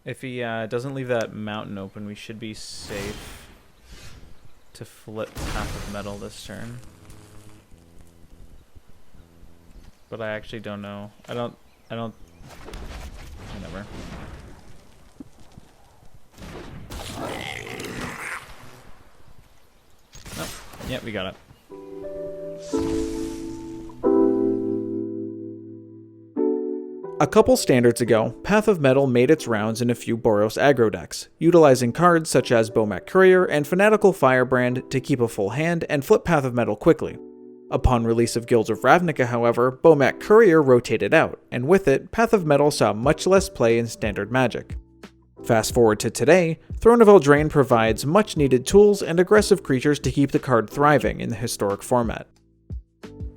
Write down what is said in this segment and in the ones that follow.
If he doesn't leave that mountain open, we should be safe to flip Path of Mettle this turn. But I actually don't know. I don't, whatever. Oh, yeah, we got it. A couple standards ago, Path of Mettle made its rounds in a few Boros aggro decks, utilizing cards such as Bomat Courier and Fanatical Firebrand to keep a full hand and flip Path of Mettle quickly. Upon release of Guilds of Ravnica, however, Bomat Courier rotated out, and with it, Path of Mettle saw much less play in standard Magic. Fast forward to today, Throne of Eldraine provides much needed tools and aggressive creatures to keep the card thriving in the historic format.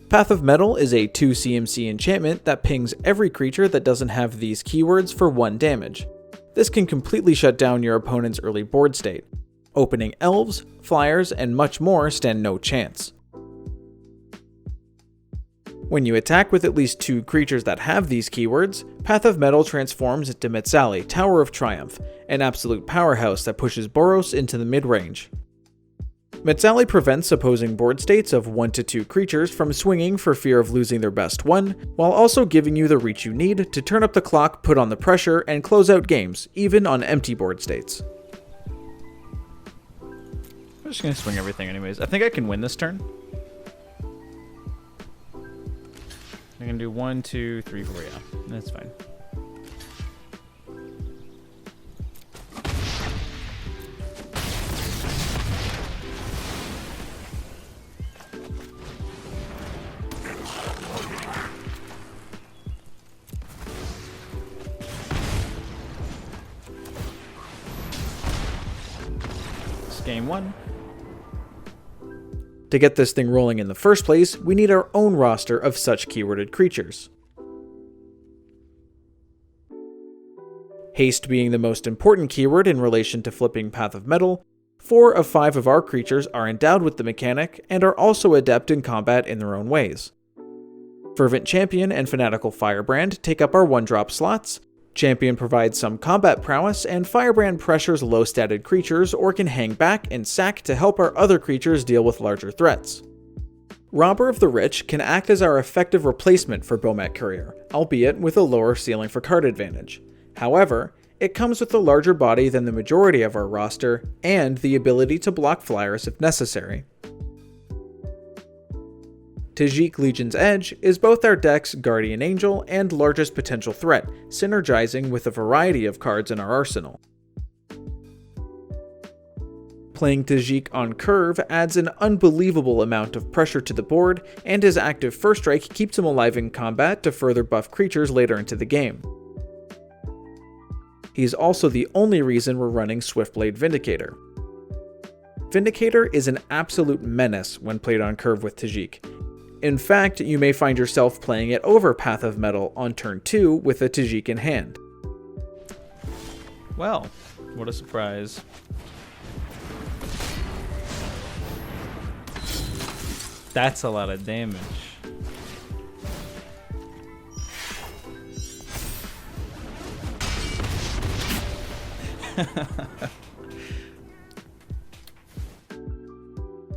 Path of Mettle is a 2 CMC enchantment that pings every creature that doesn't have these keywords for 1 damage. This can completely shut down your opponent's early board state. Opening elves, flyers, and much more stand no chance. When you attack with at least 2 creatures that have these keywords, Path of Mettle transforms into Metzali, Tower of Triumph, an absolute powerhouse that pushes Boros into the mid-range. Metzali prevents opposing board states of 1 to 2 creatures from swinging for fear of losing their best one, while also giving you the reach you need to turn up the clock, put on the pressure, and close out games, even on empty board states. I'm just gonna swing everything anyways. I think I can win this turn. I can do 1, 2, 3, 4, yeah. That's fine. Game 1. To get this thing rolling in the first place, we need our own roster of such keyworded creatures. Haste being the most important keyword in relation to flipping Path of Mettle, 4 of 5 of our creatures are endowed with the mechanic and are also adept in combat in their own ways. Fervent Champion and Fanatical Firebrand take up our 1-drop slots. Champion provides some combat prowess, and Firebrand pressures low-statted creatures or can hang back and sack to help our other creatures deal with larger threats. Robber of the Rich can act as our effective replacement for Bomat Courier, albeit with a lower ceiling for card advantage. However, it comes with a larger body than the majority of our roster, and the ability to block flyers if necessary. Tajik Legion's Edge is both our deck's guardian angel and largest potential threat, synergizing with a variety of cards in our arsenal. Playing Tajik on curve adds an unbelievable amount of pressure to the board, and his active First Strike keeps him alive in combat to further buff creatures later into the game. He's also the only reason we're running Swiftblade Vindicator. Vindicator is an absolute menace when played on curve with Tajik. In fact, you may find yourself playing it over Path of Mettle on turn 2 with a Tajik in hand. Well, what a surprise. That's a lot of damage.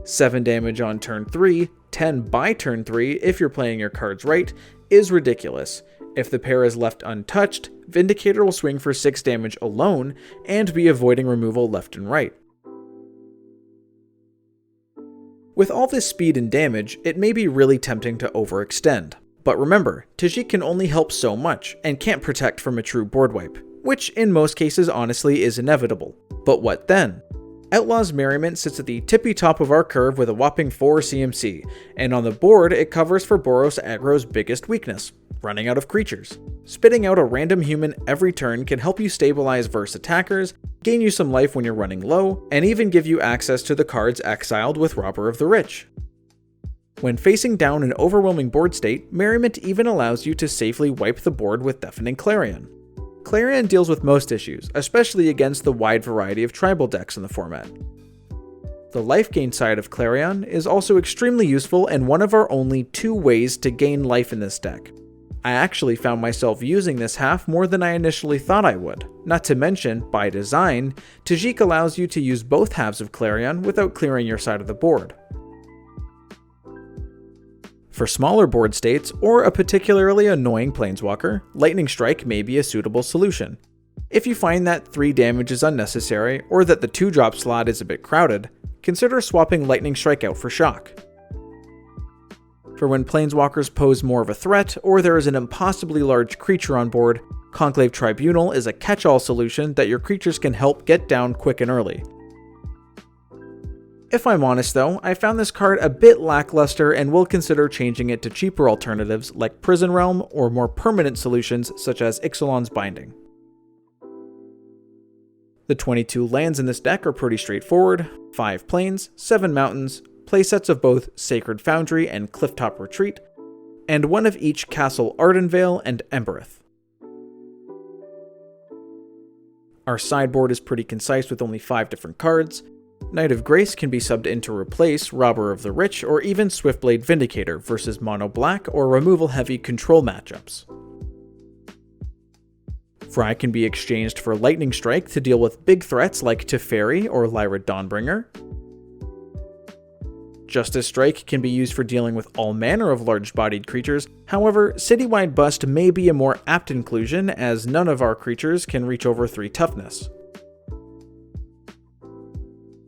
Seven damage on turn 3, 10 by turn 3 if you're playing your cards right, is ridiculous. If the pair is left untouched, Vindicator will swing for 6 damage alone and be avoiding removal left and right. With all this speed and damage, it may be really tempting to overextend. But remember, Tajik can only help so much and can't protect from a true board wipe, which in most cases honestly is inevitable. But what then? Outlaw's Merriment sits at the tippy top of our curve with a whopping 4 CMC, and on the board it covers for Boros aggro's biggest weakness, running out of creatures. Spitting out a random human every turn can help you stabilize verse attackers, gain you some life when you're running low, and even give you access to the cards exiled with Robber of the Rich. When facing down an overwhelming board state, Merriment even allows you to safely wipe the board with Deafening Clarion. Clarion deals with most issues, especially against the wide variety of tribal decks in the format. The life gain side of Clarion is also extremely useful and one of our only 2 ways to gain life in this deck. I actually found myself using this half more than I initially thought I would. Not to mention, by design, Tajik allows you to use both halves of Clarion without clearing your side of the board. For smaller board states, or a particularly annoying planeswalker, Lightning Strike may be a suitable solution. If you find that 3 damage is unnecessary, or that the 2-drop slot is a bit crowded, consider swapping Lightning Strike out for Shock. For when planeswalkers pose more of a threat, or there is an impossibly large creature on board, Conclave Tribunal is a catch-all solution that your creatures can help get down quick and early. If I'm honest though, I found this card a bit lackluster and will consider changing it to cheaper alternatives like Prison Realm or more permanent solutions such as Ixalan's Binding. The 22 lands in this deck are pretty straightforward: 5 plains, 7 mountains, playsets of both Sacred Foundry and Clifftop Retreat, and one of each Castle Ardenvale and Embereth. Our sideboard is pretty concise with only 5 different cards. Knight of Grace can be subbed in to replace Robber of the Rich or even Swiftblade Vindicator versus mono black or removal heavy control matchups. Fry can be exchanged for Lightning Strike to deal with big threats like Teferi or Lyra Dawnbringer. Justice Strike can be used for dealing with all manner of large-bodied creatures. However, Citywide Bust may be a more apt inclusion as none of our creatures can reach over 3 toughness.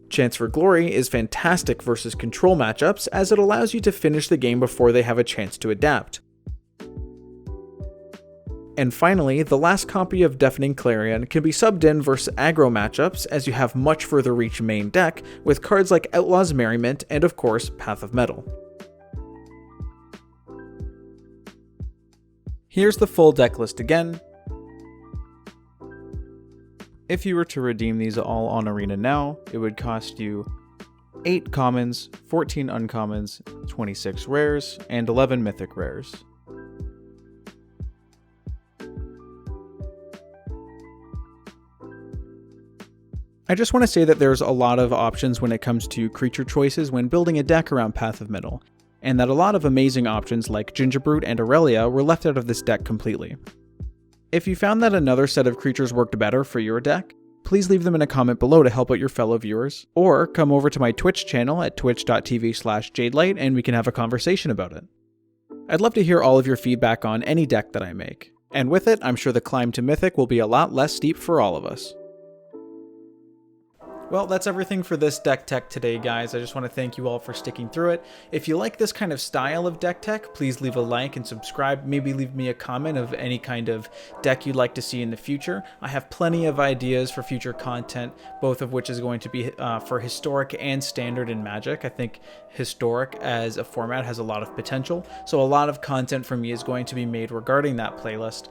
Chance for Glory is fantastic versus control matchups as it allows you to finish the game before they have a chance to adapt. And finally, the last copy of Deafening Clarion can be subbed in versus aggro matchups as you have much further reach main deck with cards like Outlaw's Merriment and of course Path of Mettle. Here's the full deck list again. If you were to redeem these all on Arena now, it would cost you 8 commons, 14 uncommons, 26 rares, and 11 mythic rares. I just want to say that there's a lot of options when it comes to creature choices when building a deck around Path of Mettle, and that a lot of amazing options like Gingerbrute and Aurelia were left out of this deck completely. If you found that another set of creatures worked better for your deck, please leave them in a comment below to help out your fellow viewers, or come over to my Twitch channel at twitch.tv/jadelight and we can have a conversation about it. I'd love to hear all of your feedback on any deck that I make, and with it, I'm sure the climb to Mythic will be a lot less steep for all of us. Well, that's everything for this deck tech today, guys. I just want to thank you all for sticking through it. If you like this kind of style of deck tech, please leave a like and subscribe. Maybe leave me a comment of any kind of deck you'd like to see in the future. I have plenty of ideas for future content, both of which is going to be for Historic and Standard in Magic. I think Historic as a format has a lot of potential, so a lot of content from me is going to be made regarding that playlist.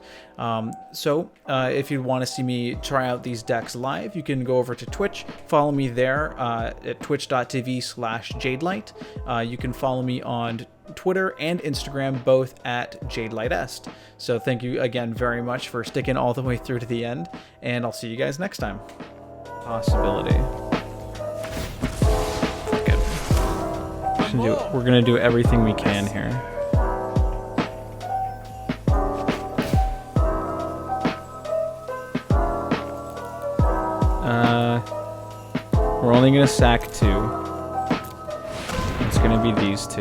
If you want to see me try out these decks live, you can go over to Twitch. Follow me there at twitch.tv/jadelight. You can follow me on Twitter and Instagram, both at jadelightest. So thank you again very much for sticking all the way through to the end, and I'll see you guys next time. Possibility. Good. We're gonna do everything we can here. We're only going to sack 2. It's going to be these 2.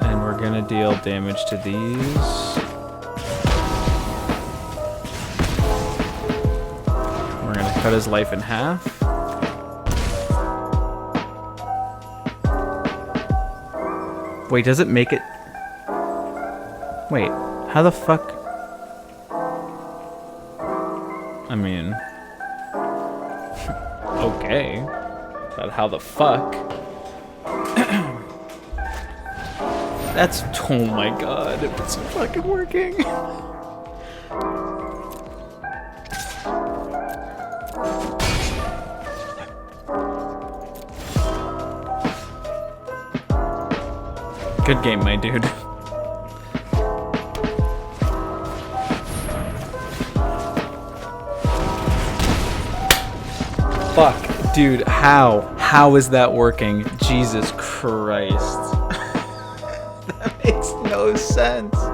And we're going to deal damage to these. We're going to cut his life in half. Wait, does it make it? Wait, how the fuck? I mean, okay, but how the fuck? That's, oh my god, it's fucking working. Good game, my dude. Fuck, dude, how? How is that working? Jesus Christ. no sense.